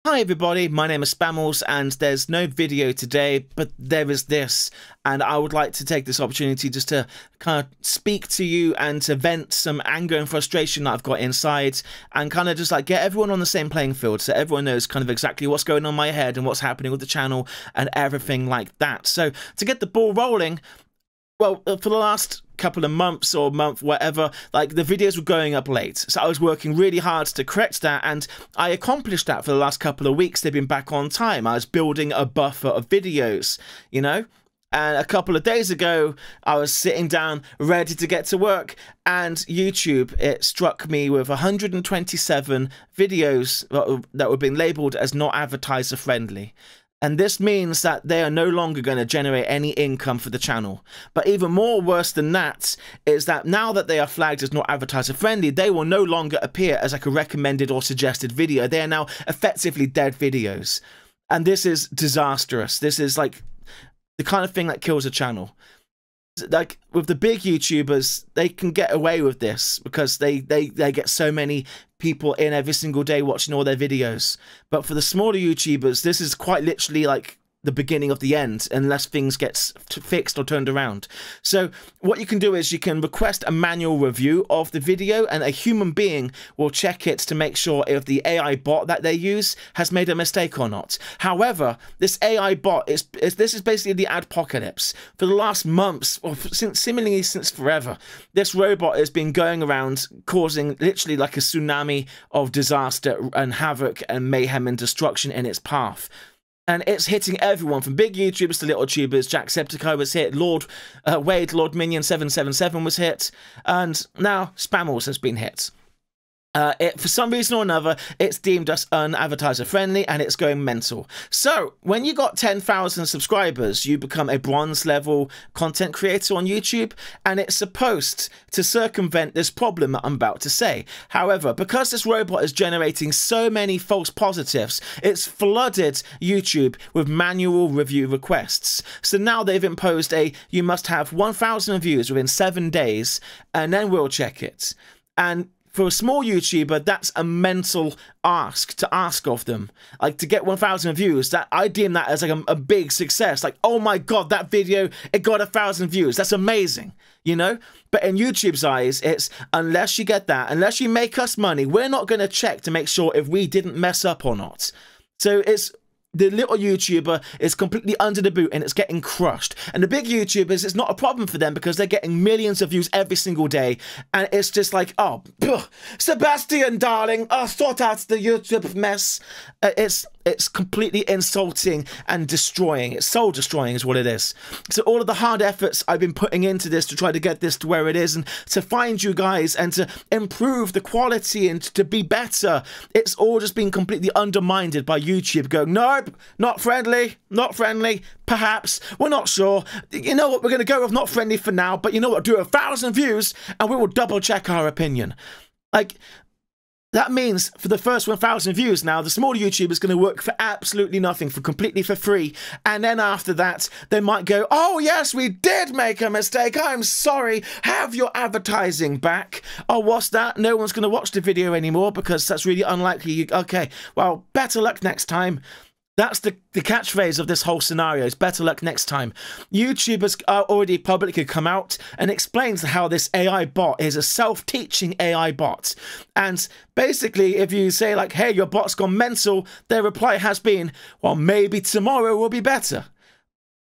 Hi everybody, my name is Spammals and there's no video today, but there is this, and I would like to take this opportunity just to kind of speak to you and to vent some anger and frustration that I've got inside and kind of just like get everyone on the same playing field so everyone knows kind of exactly what's going on in my head and what's happening with the channel and everything like that. So to get the ball rolling, well, for the last couple of months or month, whatever, like the videos were going up late. So I was working really hard to correct that, and I accomplished that for the last couple of weeks. They've been back on time. I was building a buffer of videos, you know? And a couple of days ago, I was sitting down ready to get to work, and YouTube, it struck me with 127 videos that were being labeled as not advertiser friendly. And this means that they are no longer going to generate any income for the channel. But even more worse than that is that now that they are flagged as not advertiser friendly, they will no longer appear as like a recommended or suggested video. They are now effectively dead videos. And this is disastrous. This is like the kind of thing that kills a channel. Like with the big YouTubers, they can get away with this because they get so many people in every single day watching all their videos. But for the smaller YouTubers, this is quite literally like the beginning of the end unless things get fixed or turned around. So what you can do is you can request a manual review of the video, and a human being will check it to make sure if the AI bot that they use has made a mistake or not. However, this AI bot this is basically the adpocalypse. For the last months, or seemingly since forever, this robot has been going around causing literally like a tsunami of disaster and havoc and mayhem and destruction in its path. And it's hitting everyone from big YouTubers to little tubers. Jacksepticeye was hit, Lord Minion 777 was hit, and now Spammals has been hit. For some reason or another, it's deemed us unadvertiser friendly and it's going mental. So when you got 10,000 subscribers, you become a bronze level content creator on YouTube, and it's supposed to circumvent this problem that I'm about to say. However, because this robot is generating so many false positives, it's flooded YouTube with manual review requests. So now they've imposed you must have 1,000 views within 7 days and then we'll check it. And for a small YouTuber, that's a mental ask to ask of them. Like, to get 1,000 views, that I deem that as like a big success. Like, oh my god, that video, it got 1,000 views. That's amazing, you know? But in YouTube's eyes, it's unless you get that, unless you make us money, we're not going to check to make sure if we didn't mess up or not. So it's the little YouTuber is completely under the boot and it's getting crushed. And the big YouTubers, it's not a problem for them because they're getting millions of views every single day. And it's just like, oh, Sebastian, darling, sort out the YouTube mess. It's completely insulting and destroying. It's soul destroying is what it is. So all of the hard efforts I've been putting into this to try to get this to where it is and to find you guys and to improve the quality and to be better, it's all just been completely undermined by YouTube going, nope, not friendly, not friendly, perhaps, we're not sure. You know what, we're going to go with not friendly for now, but you know what, do 1,000 views and we will double check our opinion. Like, that means for the first 1,000 views now, the smaller YouTuber is going to work for absolutely nothing, completely for free. And then after that, they might go, oh yes, we did make a mistake. I'm sorry. Have your advertising back. Oh, what's that? No one's going to watch the video anymore because that's really unlikely. Okay, well, better luck next time. That's the catchphrase of this whole scenario, is better luck next time. YouTubers are already publicly come out and explains how this AI bot is a self-teaching AI bot. And basically, if you say like, hey, your bot's gone mental, their reply has been, well, maybe tomorrow will be better.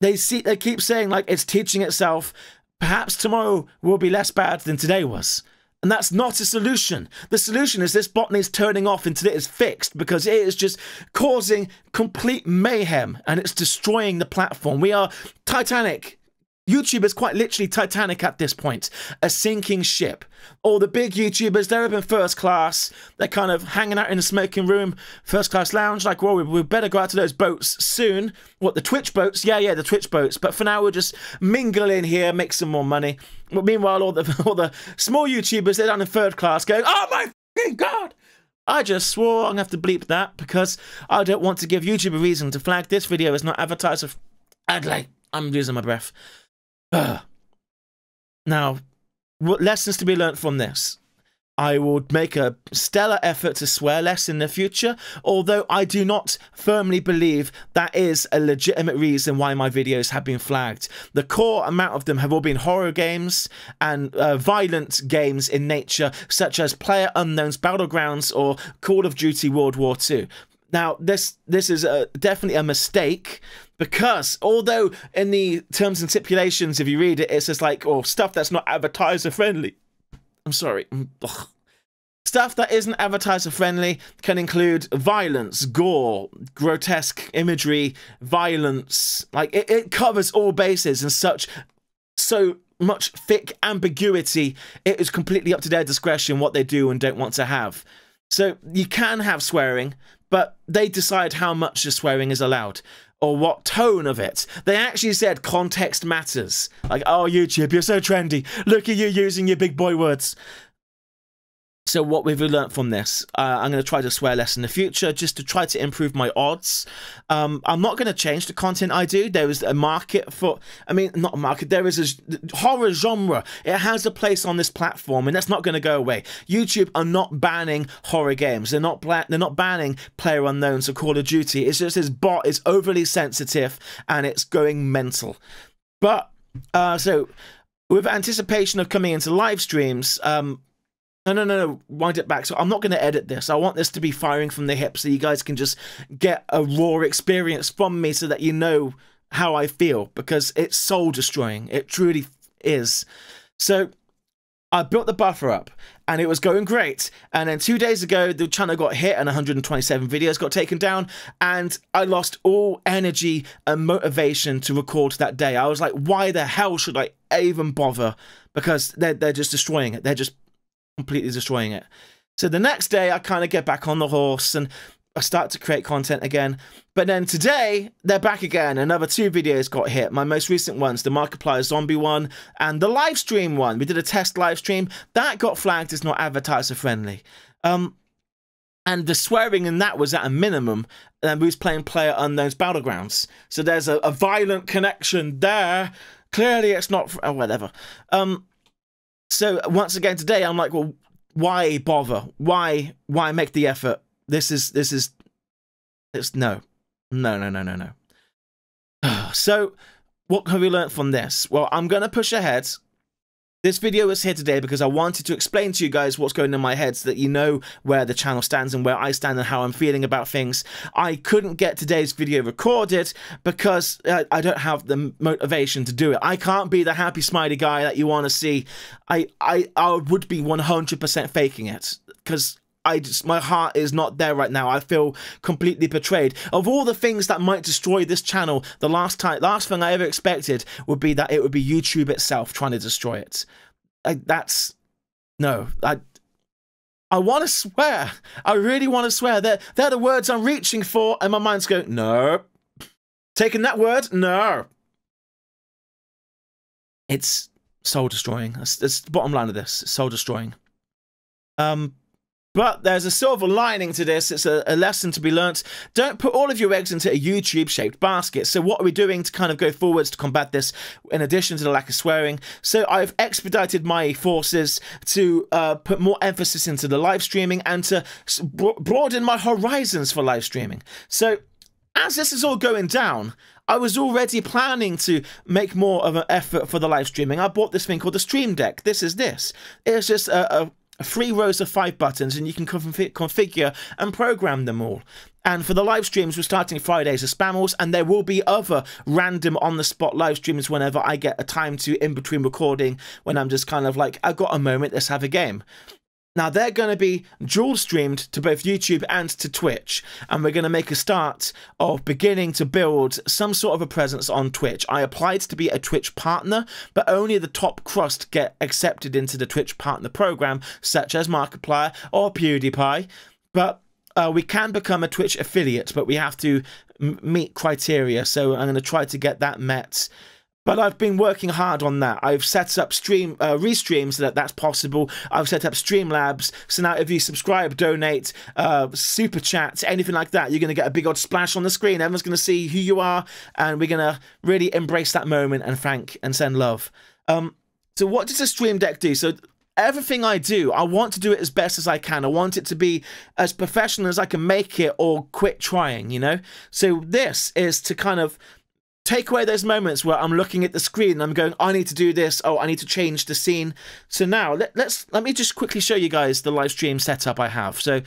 They keep saying like it's teaching itself, perhaps tomorrow will be less bad than today was. And that's not a solution. The solution is this bot needs turning off until it is fixed, because it is just causing complete mayhem and it's destroying the platform. We are Titanic. YouTube is quite literally Titanic at this point, a sinking ship. All the big YouTubers, they're up in first class. They're kind of hanging out in the smoking room, first class lounge, like, well, we better go out to those boats soon. What, the Twitch boats? Yeah, the Twitch boats. But for now, we'll just mingle in here, make some more money. But meanwhile, all the small YouTubers, they're down in third class going, oh my fucking god! I just swore. I'm going to have to bleep that because I don't want to give YouTube a reason to flag this video as not advertiser. I'm losing my breath. Now, what lessons to be learnt from this? I would make a stellar effort to swear less in the future, although I do not firmly believe that is a legitimate reason why my videos have been flagged. The core amount of them have all been horror games and violent games in nature, such as PlayerUnknown's Battlegrounds or Call of Duty World War II. Now, this is definitely a mistake, because although in the terms and stipulations, if you read it, it's just like, oh, stuff that's not advertiser friendly. I'm sorry. Ugh. Stuff that isn't advertiser friendly can include violence, gore, grotesque imagery, violence. Like it covers all bases and so much thick ambiguity. It is completely up to their discretion what they do and don't want to have. So you can have swearing, but they decide how much the swearing is allowed or what tone of it. They actually said context matters. Like, oh, YouTube, you're so trendy. Look at you using your big boy words. So what we've learned from this, I'm going to try to swear less in the future, just to try to improve my odds. I'm not going to change the content I do. There is a market for, I mean, not a market, there is a horror genre. It has a place on this platform, and that's not going to go away. YouTube are not banning horror games. They're not banning PlayerUnknown's or Call of Duty. It's just this bot is overly sensitive, and it's going mental. But, so, with anticipation of coming into live streams, No, wind it back. So I'm not going to edit this. I want this to be firing from the hip so you guys can just get a raw experience from me so that you know how I feel, because it's soul destroying. It truly is. So I built the buffer up and it was going great. And then 2 days ago, the channel got hit and 127 videos got taken down. And I lost all energy and motivation to record that day. I was like, why the hell should I even bother? Because they're just destroying it. They're just completely destroying it. So the next day I kind of get back on the horse and I start to create content again. But then today they're back again. Another 2 videos got hit. My most recent ones, the Markiplier zombie one and the live stream one. We did a test live stream that got flagged as not advertiser friendly. And the swearing in that was at a minimum. And we was playing PlayerUnknown's Battlegrounds. So there's a violent connection there. Clearly it's not, oh, whatever. So once again today, I'm like, well, why bother? Why make the effort? It's no. So what have we learned from this? Well, I'm going to push ahead. This video is here today because I wanted to explain to you guys what's going on in my head so that you know where the channel stands and where I stand and how I'm feeling about things. I couldn't get today's video recorded because I don't have the motivation to do it. I can't be the happy smiley guy that you want to see. I would be 100% faking it because my heart is not there right now. I feel completely betrayed. Of all the things that might destroy this channel, the last thing I ever expected would be that it would be YouTube itself trying to destroy it. No. I want to swear. I really want to swear. They're the words I'm reaching for, and my mind's going, no. Taking that word, no. It's soul destroying. That's the bottom line of this. It's soul destroying. But there's a silver lining to this. It's a lesson to be learnt. Don't put all of your eggs into a YouTube-shaped basket. So what are we doing to kind of go forwards to combat this in addition to the lack of swearing? So I've expedited my forces to put more emphasis into the live streaming and to broaden my horizons for live streaming. So as this is all going down, I was already planning to make more of an effort for the live streaming. I bought this thing called the Stream Deck. This is this. It's just 3 rows of 5 buttons, and you can configure and program them all. And for the live streams, we're starting Fridays as Spammals, and there will be other random on-the-spot live streams whenever I get a time to in between recording, when I'm just kind of like, I've got a moment, let's have a game. Now, they're going to be dual streamed to both YouTube and to Twitch, and we're going to make a start of beginning to build some sort of a presence on Twitch. I applied to be a Twitch partner, but only the top crust get accepted into the Twitch partner program, such as Markiplier or PewDiePie. But we can become a Twitch affiliate, but we have to meet criteria, so I'm going to try to get that met. But I've been working hard on that. I've set up restreams so that that's possible. I've set up Streamlabs. So now if you subscribe, donate, super chat, anything like that, you're going to get a big old splash on the screen. Everyone's going to see who you are. And we're going to really embrace that moment and thank and send love. So what does the Stream Deck do? So everything I do, I want to do it as best as I can. I want it to be as professional as I can make it, or quit trying, you know? So this is to kind of take away those moments where I'm looking at the screen and I'm going, I need to do this. Oh, I need to change the scene. So now let me just quickly show you guys the live stream setup I have. So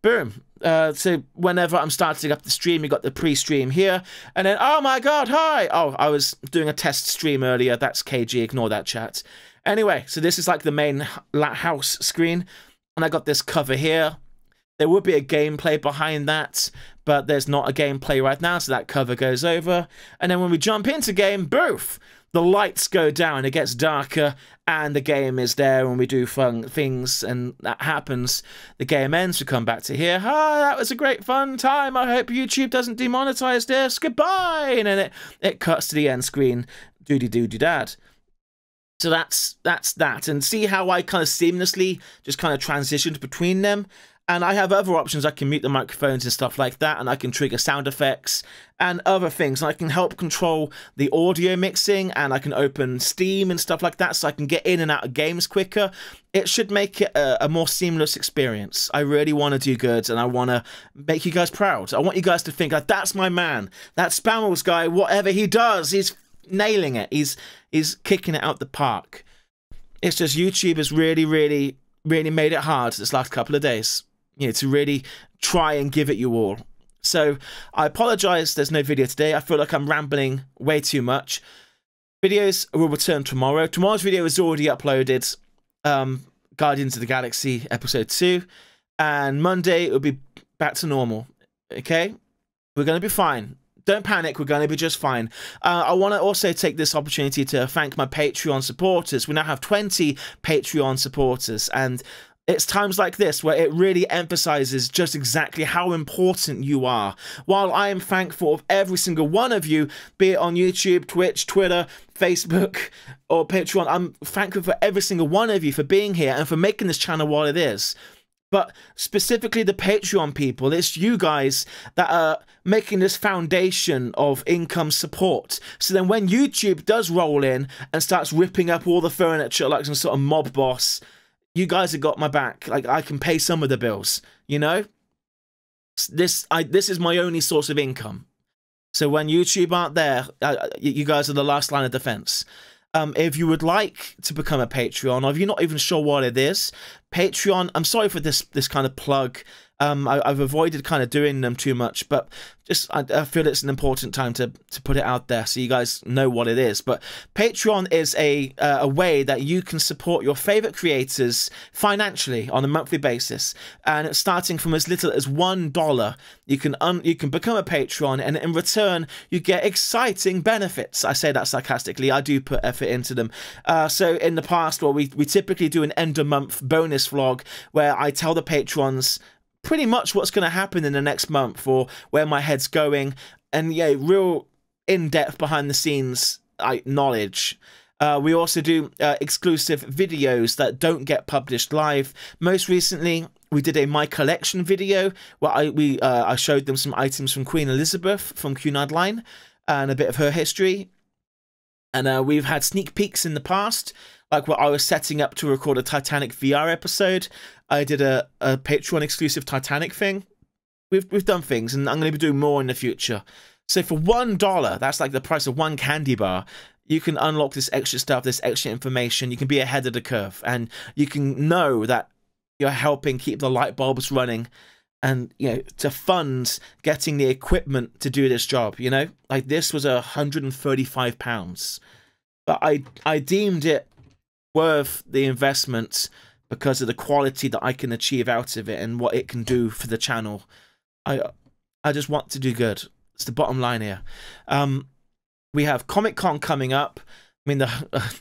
boom. So whenever I'm starting up the stream, you got the pre-stream here, and then, oh my god, hi! Oh, I was doing a test stream earlier. That's KG, ignore that chat. Anyway, so this is like the main house screen, and I got this cover here. There would be a gameplay behind that, but there's not a gameplay right now, so that cover goes over. And then when we jump into game, boof! The lights go down, it gets darker, and the game is there when we do fun things, and that happens. The game ends, we come back to here. Hi, that was a great fun time. I hope YouTube doesn't demonetize this. Goodbye! And then it cuts to the end screen. Doody-doody-dad. So that's that. And see how I kind of seamlessly just kind of transitioned between them? And I have other options. I can mute the microphones and stuff like that, and I can trigger sound effects and other things. And I can help control the audio mixing, and I can open Steam and stuff like that, so I can get in and out of games quicker. It should make it a more seamless experience. I really want to do good, and I want to make you guys proud. I want you guys to think, like, that's my man. That Spammals guy, whatever he does, he's nailing it. He's kicking it out the park. It's just YouTube has really made it hard this last couple of days. You know, to really try and give it you all. So I apologize there's no video today. I feel like I'm rambling way too much. Videos will return tomorrow. Tomorrow's video is already uploaded. Guardians of the Galaxy episode 2. And Monday it will be back to normal. Okay? We're going to be fine. Don't panic, we're going to be just fine. I want to also take this opportunity to thank my Patreon supporters. We now have 20 Patreon supporters, and it's times like this where it really emphasizes just exactly how important you are. While I am thankful of every single one of you, be it on YouTube, Twitch, Twitter, Facebook, or Patreon, I'm thankful for every single one of you for being here and for making this channel what it is. But specifically the Patreon people, it's you guys that are making this foundation of income support. So then when YouTube does roll in and starts ripping up all the furniture like some sort of mob boss, you guys have got my back. Like, I can pay some of the bills, you know? This is my only source of income. So when YouTube aren't there, you guys are the last line of defense. If you would like to become a Patreon, or if you're not even sure what it is, Patreon, I'm sorry for this kind of plug. I've avoided kind of doing them too much, but just I feel it's an important time to put it out there so you guys know what it is. But Patreon is a way that you can support your favorite creators financially on a monthly basis, and it's starting from as little as $1. You can become a Patreon, and in return you get exciting benefits. I say that sarcastically. I do put effort into them. So in the past, well, we typically do an end of month bonus vlog where I tell the patrons pretty much what's going to happen in the next month, or where my head's going, and yeah, real in-depth behind the scenes knowledge. We also do exclusive videos that don't get published live. Most recently, we did a My Collection video where I showed them some items from Queen Elizabeth from Cunard Line and a bit of her history. And we've had sneak peeks in the past, like when I was setting up to record a Titanic VR episode. I did a Patreon exclusive Titanic thing. We've done things, and I'm going to be doing more in the future. So for $1, that's like the price of one candy bar, you can unlock this extra stuff, this extra information. You can be ahead of the curve, and you can know that you're helping keep the light bulbs running, and, you know, to fund getting the equipment to do this job, you know? Like, this was £135. But I deemed it worth the investment because of the quality that I can achieve out of it and what it can do for the channel. I just want to do good. It's the bottom line here. We have Comic-Con coming up. I mean,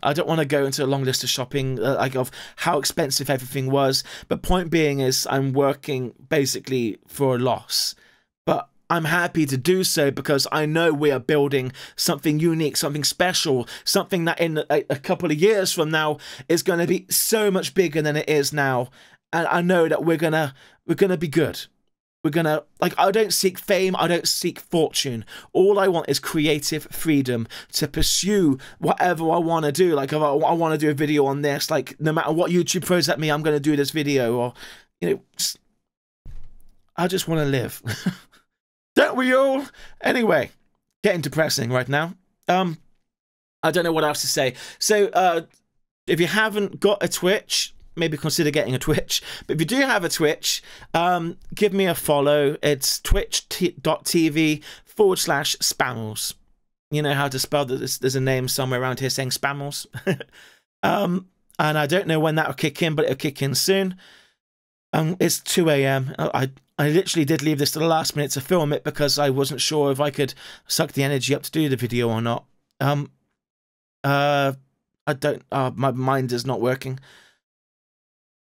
I don't want to go into a long list of shopping, like of how expensive everything was. But point being is I'm working basically for a loss. But I'm happy to do so because I know we are building something unique, something special, something that in a couple of years from now is going to be so much bigger than it is now. And I know that we're gonna be good. We're gonna, like, I don't seek fame, I don't seek fortune. All I want is creative freedom to pursue whatever I want to do. Like, if I want to do a video on this, like, no matter what YouTube throws at me, I'm gonna do this video. Or, you know, I just want to live. Don't we all? Anyway, getting depressing right now. I don't know what else to say. So, if you haven't got a Twitch, maybe consider getting a Twitch. But if you do have a Twitch, give me a follow. It's twitch.tv/Spammals. You know how to spell that. There's a name somewhere around here saying Spammals. And I don't know when that will kick in, but it'll kick in soon. It's 2 AM. I literally did leave this to the last minute to film it because I wasn't sure if I could suck the energy up to do the video or not. I don't, my mind is not working.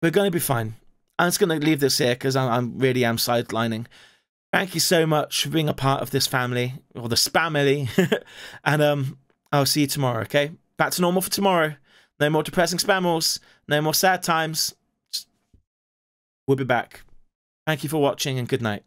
We're going to be fine. I'm just going to leave this here because I really am sidelining. Thank you so much for being a part of this family, or the Spammily. And I'll see you tomorrow, okay? Back to normal for tomorrow. No more depressing Spammals. No more sad times. We'll be back. Thank you for watching and good night.